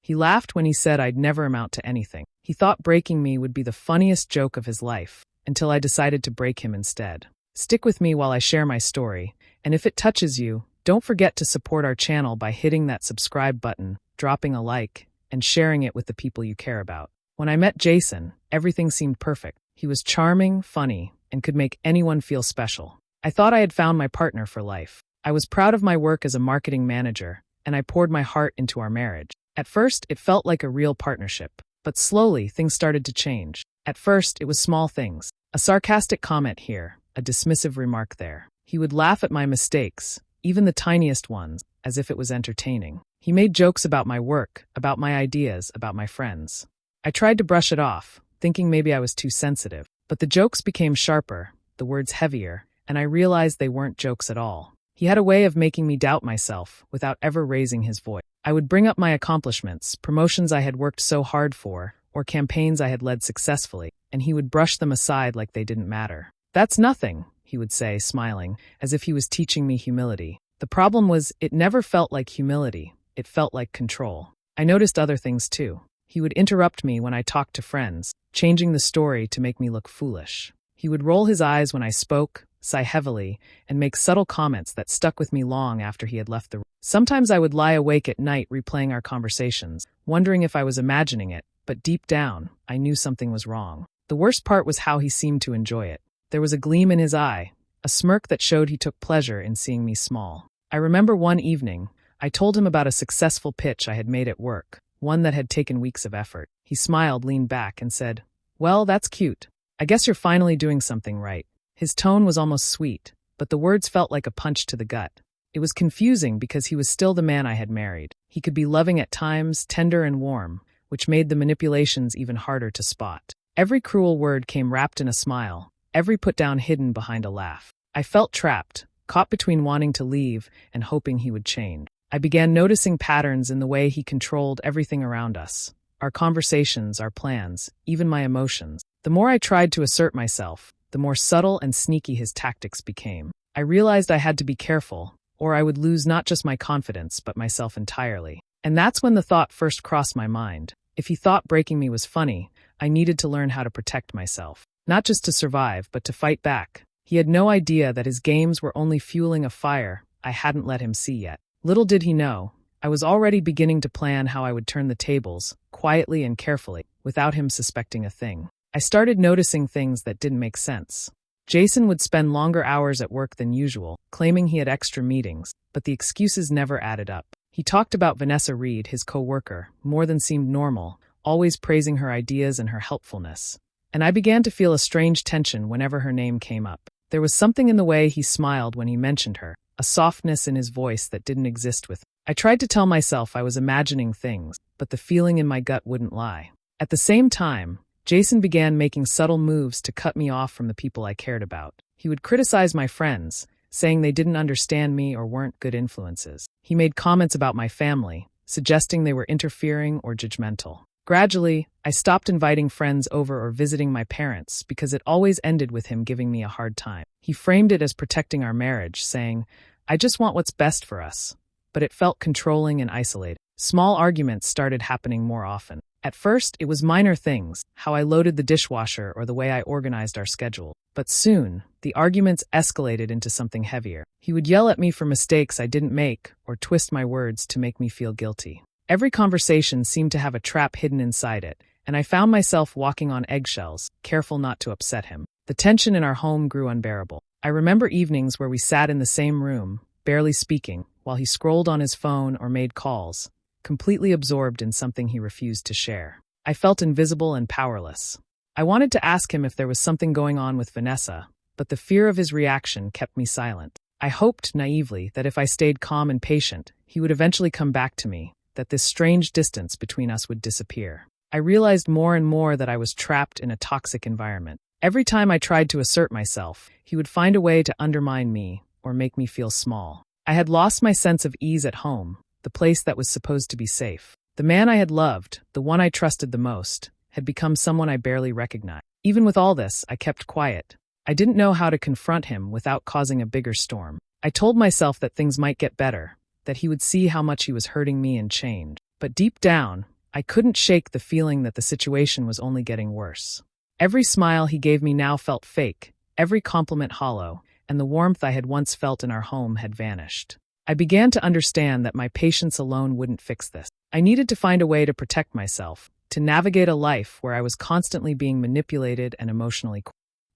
He laughed when he said I'd never amount to anything. He thought breaking me would be the funniest joke of his life, until I decided to break him instead. Stick with me while I share my story, and if it touches you, don't forget to support our channel by hitting that subscribe button, dropping a like, and sharing it with the people you care about. When I met Jason, everything seemed perfect. He was charming, funny, and could make anyone feel special. I thought I had found my partner for life. I was proud of my work as a marketing manager, and I poured my heart into our marriage. At first, it felt like a real partnership, but slowly things started to change. At first, it was small things. A sarcastic comment here, a dismissive remark there. He would laugh at my mistakes, even the tiniest ones, as if it was entertaining. He made jokes about my work, about my ideas, about my friends. I tried to brush it off, thinking maybe I was too sensitive. But the jokes became sharper, the words heavier, and I realized they weren't jokes at all. He had a way of making me doubt myself without ever raising his voice. I would bring up my accomplishments, promotions I had worked so hard for, or campaigns I had led successfully, and he would brush them aside like they didn't matter. "That's nothing," he would say, smiling, as if he was teaching me humility. The problem was, it never felt like humility. It felt like control. I noticed other things too. He would interrupt me when I talked to friends, changing the story to make me look foolish. He would roll his eyes when I spoke, sigh heavily, and make subtle comments that stuck with me long after he had left the room. Sometimes I would lie awake at night replaying our conversations, wondering if I was imagining it, but deep down, I knew something was wrong. The worst part was how he seemed to enjoy it. There was a gleam in his eye, a smirk that showed he took pleasure in seeing me small. I remember one evening, I told him about a successful pitch I had made at work, one that had taken weeks of effort. He smiled, leaned back, and said, "Well, that's cute. I guess you're finally doing something right." His tone was almost sweet, but the words felt like a punch to the gut. It was confusing because he was still the man I had married. He could be loving at times, tender and warm, which made the manipulations even harder to spot. Every cruel word came wrapped in a smile, every put-down hidden behind a laugh. I felt trapped, caught between wanting to leave and hoping he would change. I began noticing patterns in the way he controlled everything around us. Our conversations, our plans, even my emotions. The more I tried to assert myself, the more subtle and sneaky his tactics became. I realized I had to be careful, or I would lose not just my confidence, but myself entirely. And that's when the thought first crossed my mind. If he thought breaking me was funny, I needed to learn how to protect myself. Not just to survive, but to fight back. He had no idea that his games were only fueling a fire I hadn't let him see yet. Little did he know, I was already beginning to plan how I would turn the tables, quietly and carefully, without him suspecting a thing. I started noticing things that didn't make sense. Jason would spend longer hours at work than usual, claiming he had extra meetings, but the excuses never added up. He talked about Vanessa Reed, his co-worker, more than seemed normal, always praising her ideas and her helpfulness. And I began to feel a strange tension whenever her name came up. There was something in the way he smiled when he mentioned her, a softness in his voice that didn't exist with him. I tried to tell myself I was imagining things, but the feeling in my gut wouldn't lie. At the same time, Jason began making subtle moves to cut me off from the people I cared about. He would criticize my friends, saying they didn't understand me or weren't good influences. He made comments about my family, suggesting they were interfering or judgmental. Gradually, I stopped inviting friends over or visiting my parents because it always ended with him giving me a hard time. He framed it as protecting our marriage, saying, "I just want what's best for us." But it felt controlling and isolated. Small arguments started happening more often. At first, it was minor things, how I loaded the dishwasher or the way I organized our schedule. But soon, the arguments escalated into something heavier. He would yell at me for mistakes I didn't make or twist my words to make me feel guilty. Every conversation seemed to have a trap hidden inside it, and I found myself walking on eggshells, careful not to upset him. The tension in our home grew unbearable. I remember evenings where we sat in the same room, barely speaking, while he scrolled on his phone or made calls, completely absorbed in something he refused to share. I felt invisible and powerless. I wanted to ask him if there was something going on with Vanessa, but the fear of his reaction kept me silent. I hoped, naively, that if I stayed calm and patient, he would eventually come back to me, that this strange distance between us would disappear. I realized more and more that I was trapped in a toxic environment. Every time I tried to assert myself, he would find a way to undermine me or make me feel small. I had lost my sense of ease at home, the place that was supposed to be safe. The man I had loved, the one I trusted the most, had become someone I barely recognized. Even with all this, I kept quiet. I didn't know how to confront him without causing a bigger storm. I told myself that things might get better, that he would see how much he was hurting me and change. But deep down, I couldn't shake the feeling that the situation was only getting worse. Every smile he gave me now felt fake, every compliment hollow, and the warmth I had once felt in our home had vanished. I began to understand that my patience alone wouldn't fix this. I needed to find a way to protect myself, to navigate a life where I was constantly being manipulated and emotionally.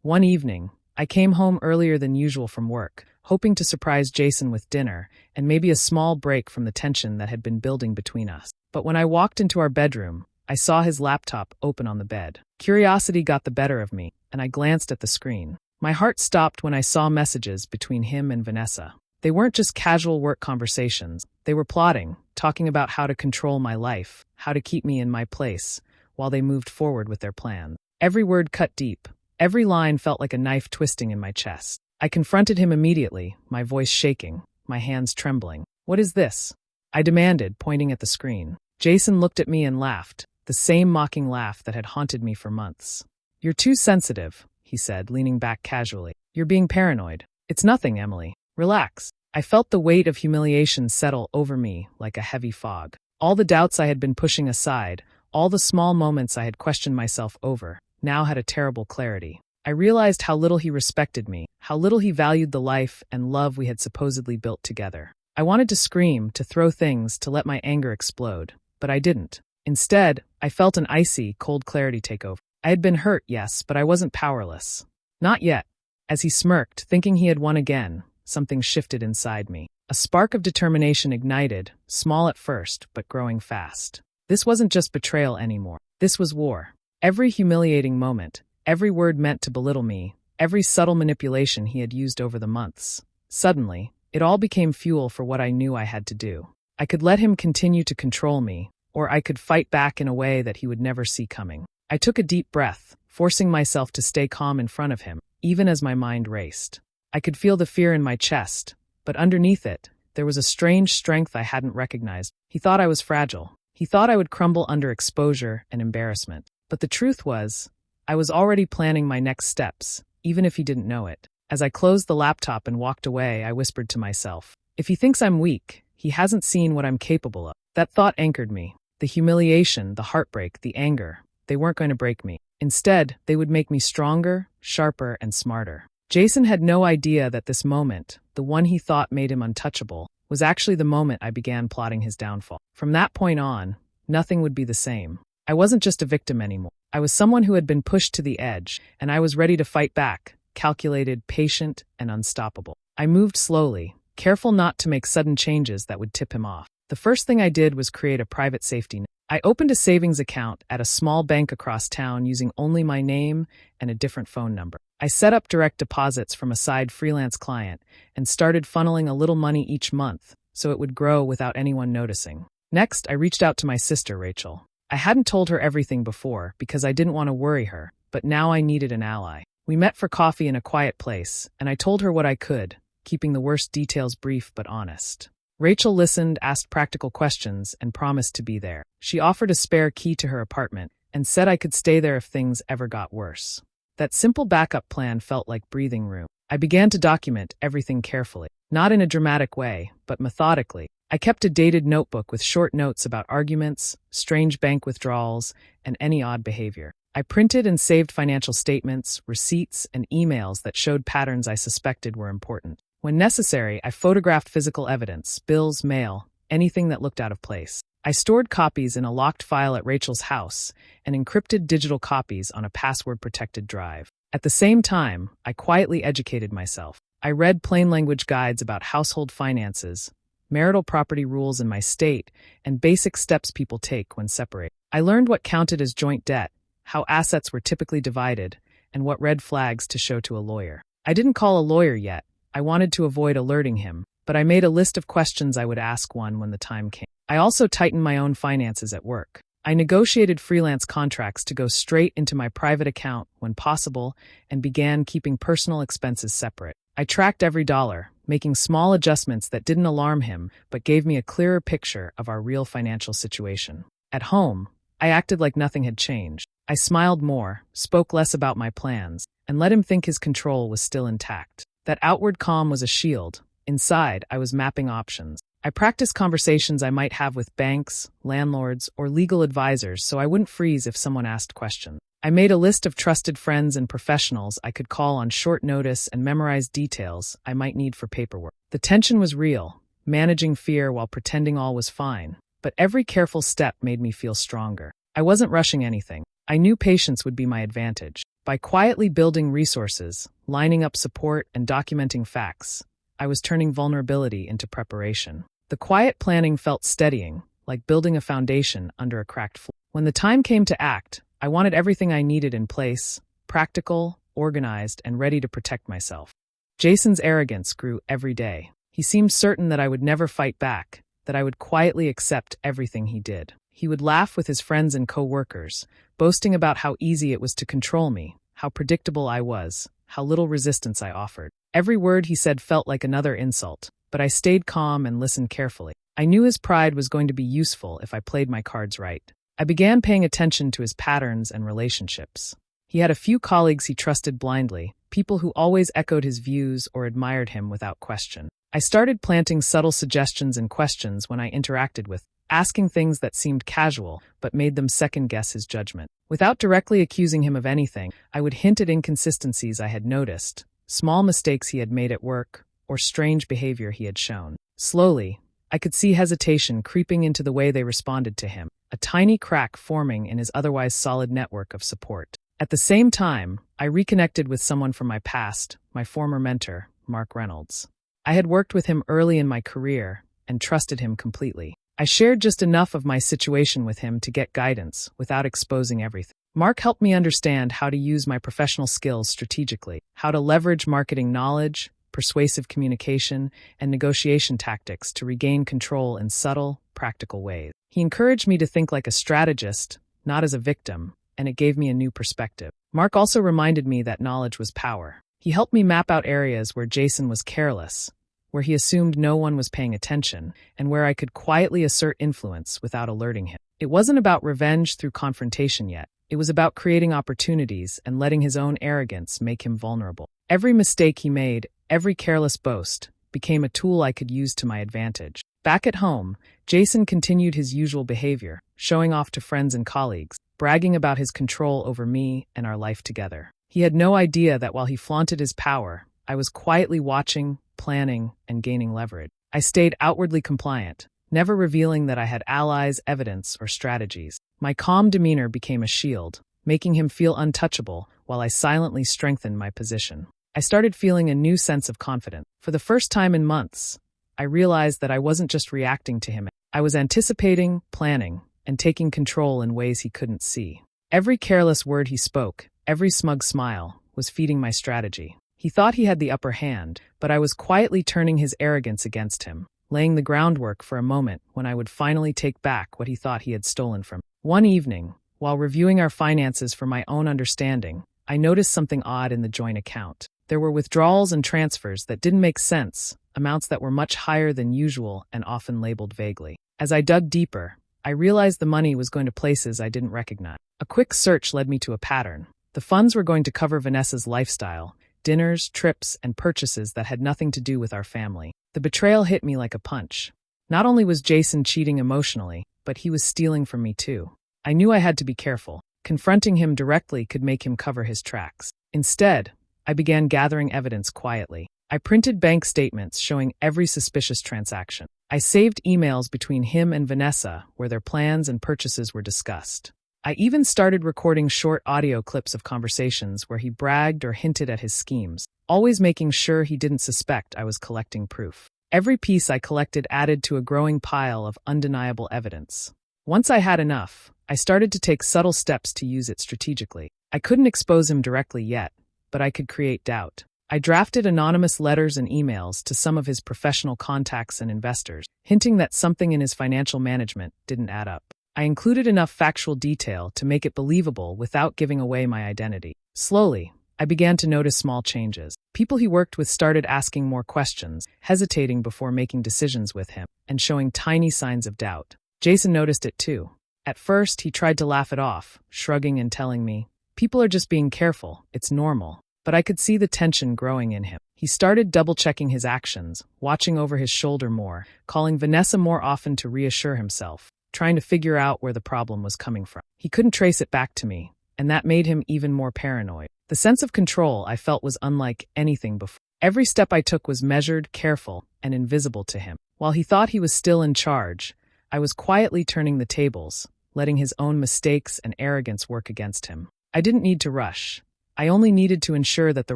One evening, I came home earlier than usual from work, hoping to surprise Jason with dinner and maybe a small break from the tension that had been building between us. But when I walked into our bedroom, I saw his laptop open on the bed. Curiosity got the better of me, and I glanced at the screen. My heart stopped when I saw messages between him and Vanessa. They weren't just casual work conversations. They were plotting, talking about how to control my life, how to keep me in my place, while they moved forward with their plan. Every word cut deep. Every line felt like a knife twisting in my chest. I confronted him immediately, my voice shaking, my hands trembling. "What is this?" I demanded, pointing at the screen. Jason looked at me and laughed, the same mocking laugh that had haunted me for months. "You're too sensitive," he said, leaning back casually. "You're being paranoid." "It's nothing, Emily. Relax." I felt the weight of humiliation settle over me like a heavy fog. All the doubts I had been pushing aside, all the small moments I had questioned myself over, now had a terrible clarity. I realized how little he respected me, how little he valued the life and love we had supposedly built together. I wanted to scream, to throw things, to let my anger explode, but I didn't. Instead, I felt an icy, cold clarity take over. I had been hurt, yes, but I wasn't powerless. Not yet. As he smirked, thinking he had won again, something shifted inside me. A spark of determination ignited, small at first, but growing fast. This wasn't just betrayal anymore. This was war. Every humiliating moment, every word meant to belittle me, every subtle manipulation he had used over the months. Suddenly, it all became fuel for what I knew I had to do. I could let him continue to control me, or I could fight back in a way that he would never see coming. I took a deep breath, forcing myself to stay calm in front of him, even as my mind raced. I could feel the fear in my chest, but underneath it, there was a strange strength I hadn't recognized. He thought I was fragile. He thought I would crumble under exposure and embarrassment. But the truth was, I was already planning my next steps, even if he didn't know it. As I closed the laptop and walked away, I whispered to myself, if he thinks I'm weak, he hasn't seen what I'm capable of. That thought anchored me. The humiliation, the heartbreak, the anger, they weren't going to break me. Instead, they would make me stronger, sharper, and smarter. Jason had no idea that this moment, the one he thought made him untouchable, was actually the moment I began plotting his downfall. From that point on, nothing would be the same. I wasn't just a victim anymore. I was someone who had been pushed to the edge, and I was ready to fight back, calculated, patient, and unstoppable. I moved slowly, careful not to make sudden changes that would tip him off. The first thing I did was create a private safety net. I opened a savings account at a small bank across town using only my name and a different phone number. I set up direct deposits from a side freelance client and started funneling a little money each month so it would grow without anyone noticing. Next, I reached out to my sister, Rachel. I hadn't told her everything before because I didn't want to worry her, but now I needed an ally. We met for coffee in a quiet place, and I told her what I could, keeping the worst details brief but honest. Rachel listened, asked practical questions, and promised to be there. She offered a spare key to her apartment and said I could stay there if things ever got worse. That simple backup plan felt like breathing room. I began to document everything carefully, not in a dramatic way, but methodically. I kept a dated notebook with short notes about arguments, strange bank withdrawals, and any odd behavior. I printed and saved financial statements, receipts, and emails that showed patterns I suspected were important. When necessary, I photographed physical evidence, bills, mail, anything that looked out of place. I stored copies in a locked file at Rachel's house and encrypted digital copies on a password-protected drive. At the same time, I quietly educated myself. I read plain language guides about household finances, marital property rules in my state, and basic steps people take when separated. I learned what counted as joint debt, how assets were typically divided, and what red flags to show to a lawyer. I didn't call a lawyer yet. I wanted to avoid alerting him, but I made a list of questions I would ask one when the time came. I also tightened my own finances at work. I negotiated freelance contracts to go straight into my private account when possible and began keeping personal expenses separate. I tracked every dollar, making small adjustments that didn't alarm him but gave me a clearer picture of our real financial situation. At home, I acted like nothing had changed. I smiled more, spoke less about my plans, and let him think his control was still intact. That outward calm was a shield. Inside, I was mapping options. I practiced conversations I might have with banks, landlords, or legal advisors so I wouldn't freeze if someone asked questions. I made a list of trusted friends and professionals I could call on short notice and memorize details I might need for paperwork. The tension was real, managing fear while pretending all was fine, but every careful step made me feel stronger. I wasn't rushing anything. I knew patience would be my advantage. By quietly building resources, lining up support, and documenting facts, I was turning vulnerability into preparation. The quiet planning felt steadying, like building a foundation under a cracked floor. When the time came to act, I wanted everything I needed in place, practical, organized, and ready to protect myself. Jason's arrogance grew every day. He seemed certain that I would never fight back, that I would quietly accept everything he did. He would laugh with his friends and co-workers, boasting about how easy it was to control me, how predictable I was, how little resistance I offered. Every word he said felt like another insult, but I stayed calm and listened carefully. I knew his pride was going to be useful if I played my cards right. I began paying attention to his patterns and relationships. He had a few colleagues he trusted blindly, people who always echoed his views or admired him without question. I started planting subtle suggestions and questions when I interacted with, asking things that seemed casual but made them second-guess his judgment. Without directly accusing him of anything, I would hint at inconsistencies I had noticed, small mistakes he had made at work, or strange behavior he had shown. Slowly, I could see hesitation creeping into the way they responded to him, a tiny crack forming in his otherwise solid network of support. At the same time, I reconnected with someone from my past, my former mentor, Mark Reynolds. I had worked with him early in my career and trusted him completely. I shared just enough of my situation with him to get guidance without exposing everything. Mark helped me understand how to use my professional skills strategically, how to leverage marketing knowledge, persuasive communication, and negotiation tactics to regain control in subtle, practical ways. He encouraged me to think like a strategist, not as a victim, and it gave me a new perspective. Mark also reminded me that knowledge was power. He helped me map out areas where Jason was careless, where he assumed no one was paying attention, and where I could quietly assert influence without alerting him. It wasn't about revenge through confrontation yet. It was about creating opportunities and letting his own arrogance make him vulnerable. Every mistake he made, every careless boast, became a tool I could use to my advantage. Back at home, Jason continued his usual behavior, showing off to friends and colleagues, bragging about his control over me and our life together. He had no idea that while he flaunted his power, I was quietly watching, planning, and gaining leverage. I stayed outwardly compliant, never revealing that I had allies, evidence, or strategies. My calm demeanor became a shield, making him feel untouchable while I silently strengthened my position. I started feeling a new sense of confidence. For the first time in months, I realized that I wasn't just reacting to him. I was anticipating, planning, and taking control in ways he couldn't see. Every careless word he spoke, every smug smile, was feeding my strategy. He thought he had the upper hand, but I was quietly turning his arrogance against him, laying the groundwork for a moment when I would finally take back what he thought he had stolen from me. One evening, while reviewing our finances for my own understanding, I noticed something odd in the joint account. There were withdrawals and transfers that didn't make sense, amounts that were much higher than usual and often labeled vaguely. As I dug deeper, I realized the money was going to places I didn't recognize. A quick search led me to a pattern. The funds were going to cover Vanessa's lifestyle, dinners, trips, and purchases that had nothing to do with our family. The betrayal hit me like a punch. Not only was Jason cheating emotionally, but he was stealing from me too. I knew I had to be careful. Confronting him directly could make him cover his tracks. Instead, I began gathering evidence quietly. I printed bank statements showing every suspicious transaction. I saved emails between him and Vanessa where their plans and purchases were discussed. I even started recording short audio clips of conversations where he bragged or hinted at his schemes, always making sure he didn't suspect I was collecting proof. Every piece I collected added to a growing pile of undeniable evidence. Once I had enough, I started to take subtle steps to use it strategically. I couldn't expose him directly yet, but I could create doubt. I drafted anonymous letters and emails to some of his professional contacts and investors, hinting that something in his financial management didn't add up. I included enough factual detail to make it believable without giving away my identity. Slowly, I began to notice small changes. People he worked with started asking more questions, hesitating before making decisions with him, and showing tiny signs of doubt. Jason noticed it too. At first, he tried to laugh it off, shrugging and telling me, "People are just being careful, it's normal." But I could see the tension growing in him. He started double-checking his actions, watching over his shoulder more, calling Vanessa more often to reassure himself, trying to figure out where the problem was coming from. He couldn't trace it back to me, and that made him even more paranoid. The sense of control I felt was unlike anything before. Every step I took was measured, careful, and invisible to him. While he thought he was still in charge, I was quietly turning the tables, letting his own mistakes and arrogance work against him. I didn't need to rush. I only needed to ensure that the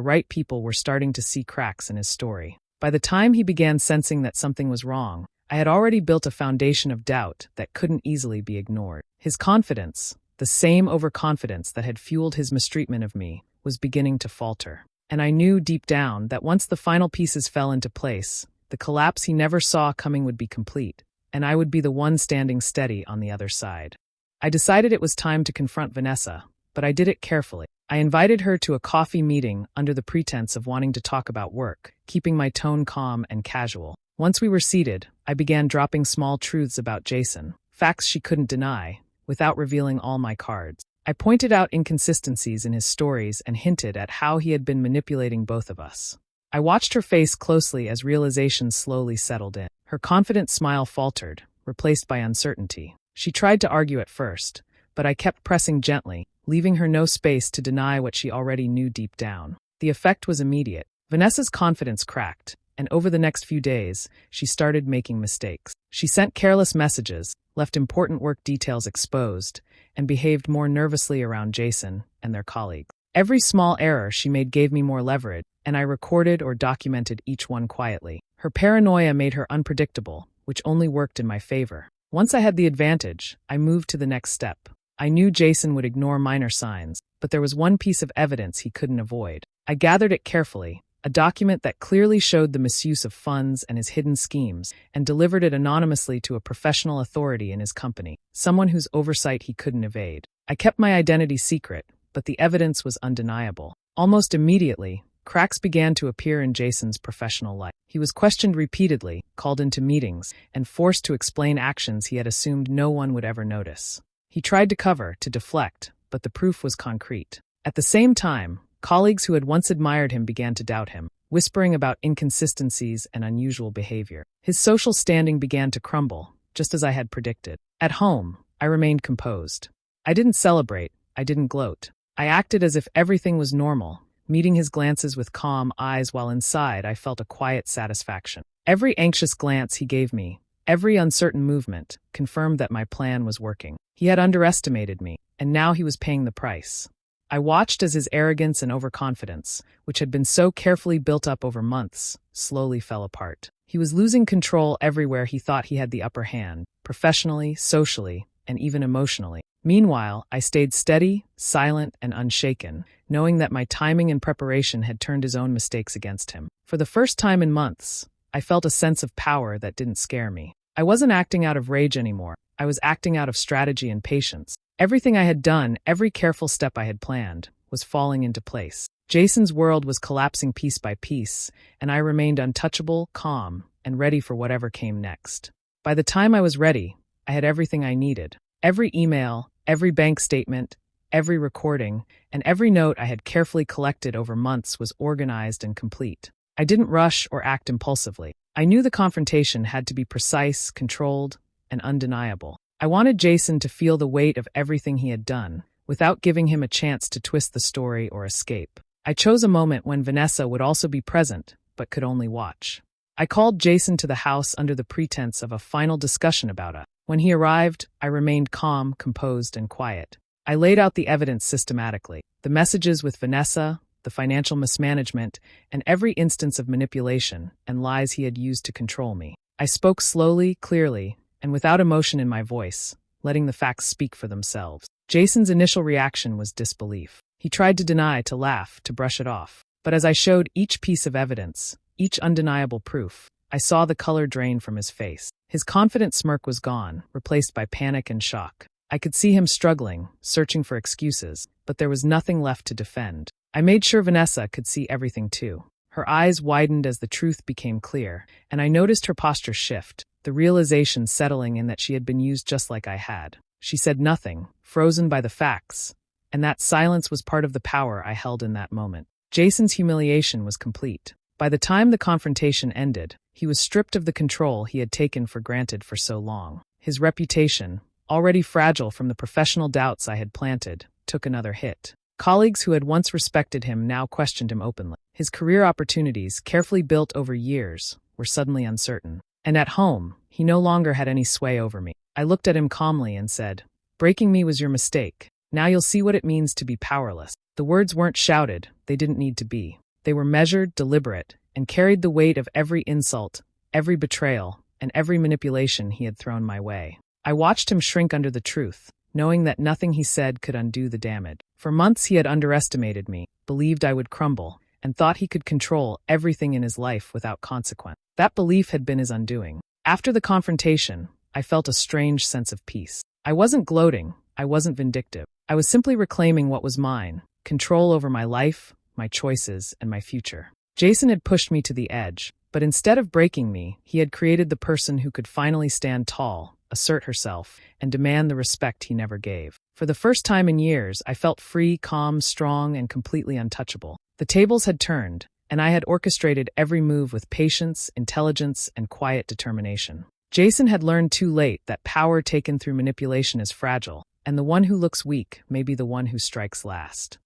right people were starting to see cracks in his story. By the time he began sensing that something was wrong, I had already built a foundation of doubt that couldn't easily be ignored. His confidence, the same overconfidence that had fueled his mistreatment of me, was beginning to falter. And I knew deep down that once the final pieces fell into place, the collapse he never saw coming would be complete, and I would be the one standing steady on the other side. I decided it was time to confront Vanessa, but I did it carefully. I invited her to a coffee meeting under the pretense of wanting to talk about work, keeping my tone calm and casual. Once we were seated, I began dropping small truths about Jason, facts she couldn't deny, without revealing all my cards. I pointed out inconsistencies in his stories and hinted at how he had been manipulating both of us. I watched her face closely as realization slowly settled in. Her confident smile faltered, replaced by uncertainty. She tried to argue at first, but I kept pressing gently, leaving her no space to deny what she already knew deep down. The effect was immediate. Vanessa's confidence cracked, and over the next few days, she started making mistakes. She sent careless messages, left important work details exposed, and behaved more nervously around Jason and their colleagues. Every small error she made gave me more leverage, and I recorded or documented each one quietly. Her paranoia made her unpredictable, which only worked in my favor. Once I had the advantage, I moved to the next step. I knew Jason would ignore minor signs, but there was one piece of evidence he couldn't avoid. I gathered it carefully, a document that clearly showed the misuse of funds and his hidden schemes, and delivered it anonymously to a professional authority in his company, someone whose oversight he couldn't evade. I kept my identity secret, but the evidence was undeniable. Almost immediately, cracks began to appear in Jason's professional life. He was questioned repeatedly, called into meetings, and forced to explain actions he had assumed no one would ever notice. He tried to cover, to deflect, but the proof was concrete. At the same time, colleagues who had once admired him began to doubt him, whispering about inconsistencies and unusual behavior. His social standing began to crumble, just as I had predicted. At home, I remained composed. I didn't celebrate, I didn't gloat. I acted as if everything was normal, meeting his glances with calm eyes while inside I felt a quiet satisfaction. Every anxious glance he gave me, every uncertain movement, confirmed that my plan was working. He had underestimated me, and now he was paying the price. I watched as his arrogance and overconfidence, which had been so carefully built up over months, slowly fell apart. He was losing control everywhere he thought he had the upper hand, professionally, socially, and even emotionally. Meanwhile, I stayed steady, silent, and unshaken, knowing that my timing and preparation had turned his own mistakes against him. For the first time in months, I felt a sense of power that didn't scare me. I wasn't acting out of rage anymore. I was acting out of strategy and patience. Everything I had done, every careful step I had planned, was falling into place. Jason's world was collapsing piece by piece, and I remained untouchable, calm, and ready for whatever came next. By the time I was ready, I had everything I needed. Every email, every bank statement, every recording, and every note I had carefully collected over months was organized and complete. I didn't rush or act impulsively. I knew the confrontation had to be precise, controlled, and undeniable. I wanted Jason to feel the weight of everything he had done, without giving him a chance to twist the story or escape. I chose a moment when Vanessa would also be present, but could only watch. I called Jason to the house under the pretense of a final discussion about us. When he arrived, I remained calm, composed, and quiet. I laid out the evidence systematically, the messages with Vanessa, the financial mismanagement, and every instance of manipulation and lies he had used to control me. I spoke slowly, clearly, and without emotion in my voice, letting the facts speak for themselves. Jason's initial reaction was disbelief. He tried to deny, to laugh, to brush it off. But as I showed each piece of evidence, each undeniable proof, I saw the color drain from his face. His confident smirk was gone, replaced by panic and shock. I could see him struggling, searching for excuses, but there was nothing left to defend. I made sure Vanessa could see everything too. Her eyes widened as the truth became clear, and I noticed her posture shift, the realization settling in that she had been used just like I had. She said nothing, frozen by the facts, and that silence was part of the power I held in that moment. Jason's humiliation was complete. By the time the confrontation ended, he was stripped of the control he had taken for granted for so long. His reputation, already fragile from the professional doubts I had planted, took another hit. Colleagues who had once respected him now questioned him openly. His career opportunities, carefully built over years, were suddenly uncertain. And at home, he no longer had any sway over me. I looked at him calmly and said, "Breaking me was your mistake. Now you'll see what it means to be powerless." The words weren't shouted, they didn't need to be. They were measured, deliberate, and carried the weight of every insult, every betrayal, and every manipulation he had thrown my way. I watched him shrink under the truth, knowing that nothing he said could undo the damage. For months he had underestimated me, believed I would crumble, and thought he could control everything in his life without consequence. That belief had been his undoing. After the confrontation, I felt a strange sense of peace. I wasn't gloating, I wasn't vindictive. I was simply reclaiming what was mine, control over my life, my choices, and my future. Jason had pushed me to the edge, but instead of breaking me, he had created the person who could finally stand tall, assert herself, and demand the respect he never gave. For the first time in years, I felt free, calm, strong, and completely untouchable. The tables had turned, and I had orchestrated every move with patience, intelligence, and quiet determination. Jason had learned too late that power taken through manipulation is fragile, and the one who looks weak may be the one who strikes last.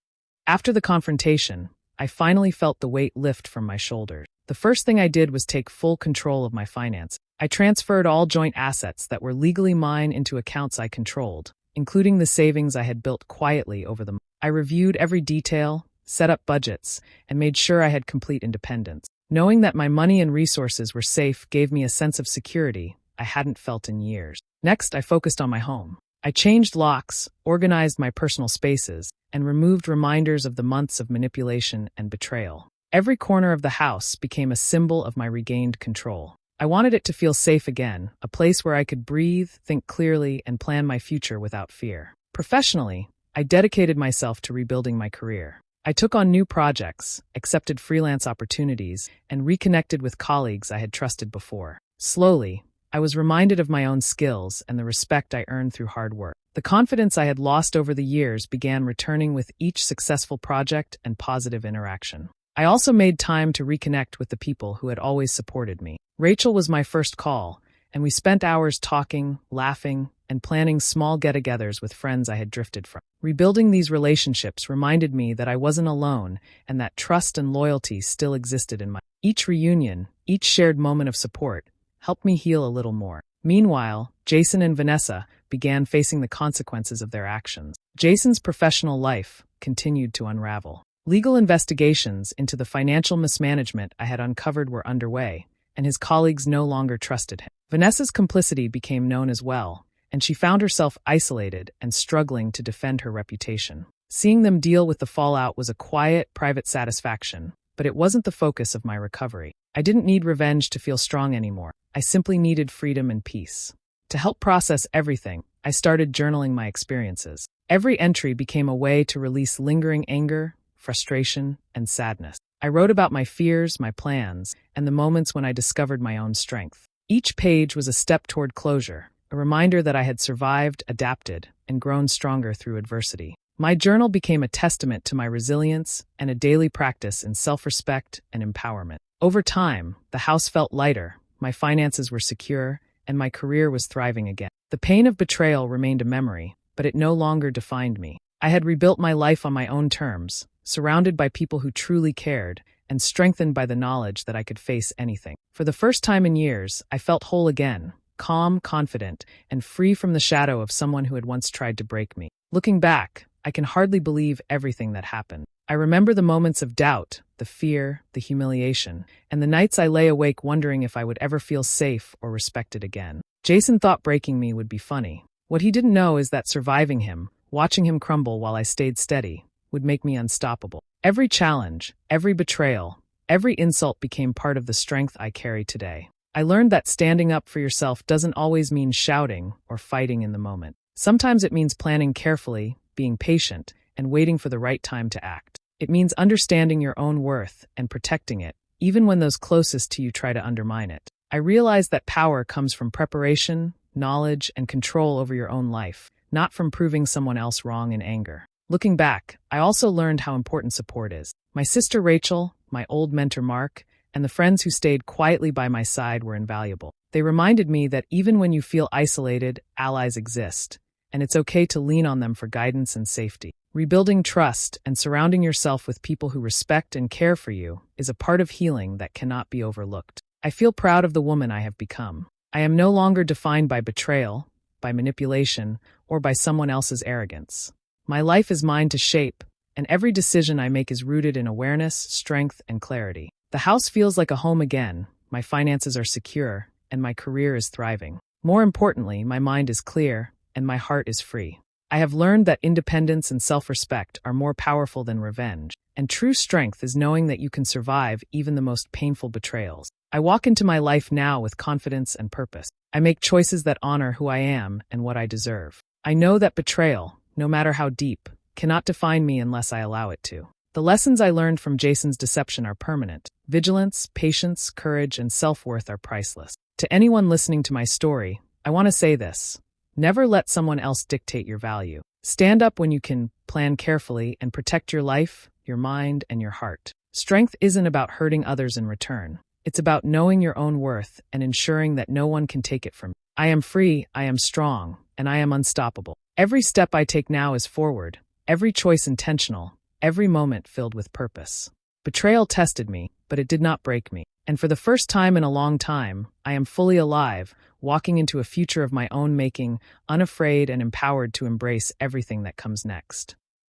After the confrontation, I finally felt the weight lift from my shoulders. The first thing I did was take full control of my finances. I transferred all joint assets that were legally mine into accounts I controlled, including the savings I had built quietly over the months. I reviewed every detail, set up budgets, and made sure I had complete independence. Knowing that my money and resources were safe gave me a sense of security I hadn't felt in years. Next, I focused on my home. I changed locks, organized my personal spaces, and removed reminders of the months of manipulation and betrayal. Every corner of the house became a symbol of my regained control. I wanted it to feel safe again, a place where I could breathe, think clearly, and plan my future without fear. Professionally, I dedicated myself to rebuilding my career. I took on new projects, accepted freelance opportunities, and reconnected with colleagues I had trusted before. Slowly, I was reminded of my own skills and the respect I earned through hard work. The confidence I had lost over the years began returning with each successful project and positive interaction. I also made time to reconnect with the people who had always supported me. Rachel was my first call, and we spent hours talking, laughing, and planning small get-togethers with friends I had drifted from. Rebuilding these relationships reminded me that I wasn't alone and that trust and loyalty still existed in my life. Each reunion, each shared moment of support, helped me heal a little more. Meanwhile, Jason and Vanessa began facing the consequences of their actions. Jason's professional life continued to unravel. Legal investigations into the financial mismanagement I had uncovered were underway, and his colleagues no longer trusted him. Vanessa's complicity became known as well, and she found herself isolated and struggling to defend her reputation. Seeing them deal with the fallout was a quiet, private satisfaction, but it wasn't the focus of my recovery. I didn't need revenge to feel strong anymore. I simply needed freedom and peace. To help process everything, I started journaling my experiences. Every entry became a way to release lingering anger, frustration, and sadness. I wrote about my fears, my plans, and the moments when I discovered my own strength. Each page was a step toward closure, a reminder that I had survived, adapted, and grown stronger through adversity. My journal became a testament to my resilience and a daily practice in self-respect and empowerment. Over time, the house felt lighter, my finances were secure, and my career was thriving again. The pain of betrayal remained a memory, but it no longer defined me. I had rebuilt my life on my own terms, surrounded by people who truly cared, and strengthened by the knowledge that I could face anything. For the first time in years, I felt whole again, calm, confident, and free from the shadow of someone who had once tried to break me. Looking back, I can hardly believe everything that happened. I remember the moments of doubt, the fear, the humiliation, and the nights I lay awake wondering if I would ever feel safe or respected again. Jason thought breaking me would be funny. What he didn't know is that surviving him, watching him crumble while I stayed steady, would make me unstoppable. Every challenge, every betrayal, every insult became part of the strength I carry today. I learned that standing up for yourself doesn't always mean shouting or fighting in the moment. Sometimes it means planning carefully, being patient, and waiting for the right time to act. It means understanding your own worth and protecting it, even when those closest to you try to undermine it. I realized that power comes from preparation, knowledge, and control over your own life, not from proving someone else wrong in anger. Looking back, I also learned how important support is. My sister Rachel, my old mentor Mark, and the friends who stayed quietly by my side were invaluable. They reminded me that even when you feel isolated, allies exist, and it's okay to lean on them for guidance and safety. Rebuilding trust and surrounding yourself with people who respect and care for you is a part of healing that cannot be overlooked. I feel proud of the woman I have become. I am no longer defined by betrayal, by manipulation, or by someone else's arrogance. My life is mine to shape, and every decision I make is rooted in awareness, strength, and clarity. The house feels like a home again, my finances are secure, and my career is thriving. More importantly, my mind is clear, and my heart is free. I have learned that independence and self-respect are more powerful than revenge, and true strength is knowing that you can survive even the most painful betrayals. I walk into my life now with confidence and purpose. I make choices that honor who I am and what I deserve. I know that betrayal, no matter how deep, cannot define me unless I allow it to. The lessons I learned from Jason's deception are permanent. Vigilance, patience, courage, and self-worth are priceless. To anyone listening to my story, I want to say this. Never let someone else dictate your value. Stand up when you can, plan carefully, and protect your life, your mind, and your heart. Strength isn't about hurting others in return. It's about knowing your own worth and ensuring that no one can take it from you. I am free, I am strong, and I am unstoppable. Every step I take now is forward, every choice intentional, every moment filled with purpose. Betrayal tested me, but it did not break me. And for the first time in a long time, I am fully alive, walking into a future of my own making, unafraid and empowered to embrace everything that comes next.